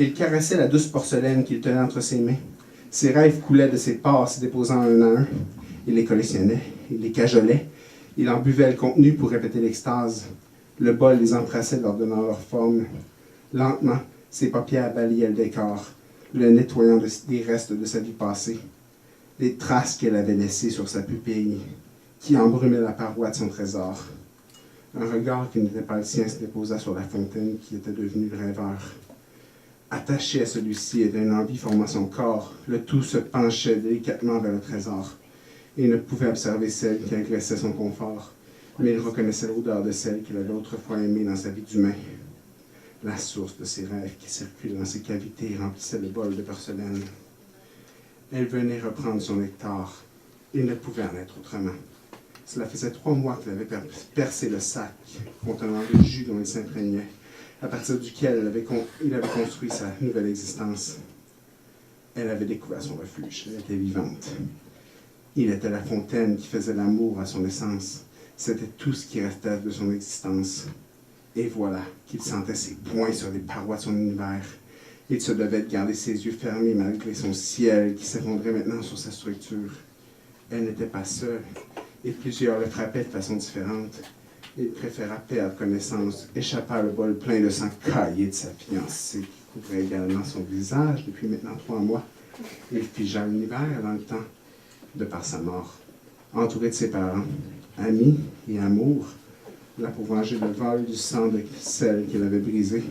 Il caressait la douce porcelaine qu'il tenait entre ses mains. Ses rêves coulaient de ses pores, se déposant un à un. Il les collectionnait, il les cajolait, il en buvait le contenu pour répéter l'extase. Le bol les embrassait leur donnant leur forme. Lentement, ses paupières balayaient le décor, le nettoyant des restes de sa vie passée. Les traces qu'elle avait laissées sur sa pupille, qui embrumaient la paroi de son trésor. Un regard qui n'était pas le sien se déposa sur la fontaine qui était devenue le rêveur. Attaché à celui-ci était une envie formant son corps. Le tout se penchait délicatement vers le trésor. Il ne pouvait observer celle qui agressait son confort, mais il reconnaissait l'odeur de celle qu'il avait autrefois aimée dans sa vie d'humain. La source de ses rêves qui circulait dans ses cavités remplissait le bol de porcelaine. Elle venait reprendre son nectar. Il ne pouvait en être autrement. Cela faisait 3 mois qu'il avait percé le sac contenant le jus dont il s'imprégnait, à partir duquel il avait construit sa nouvelle existence. Elle avait découvert son refuge. Elle était vivante. Il était la fontaine qui faisait l'amour à son essence. C'était tout ce qui restait de son existence. Et voilà qu'il sentait ses poings sur les parois de son univers. Il se devait de garder ses yeux fermés malgré son ciel qui s'effondrait maintenant sur sa structure. Elle n'était pas seule, et plusieurs le frappaient de façon différente. Il préféra perdre connaissance, échappa le bol plein de sang caillé de sa fiancée, qui couvrait également son visage depuis maintenant 3 mois. Il figea l'univers dans le temps, de par sa mort, entouré de ses parents, amis et amour, là pour venger le vol du sang de celle qu'il avait brisé.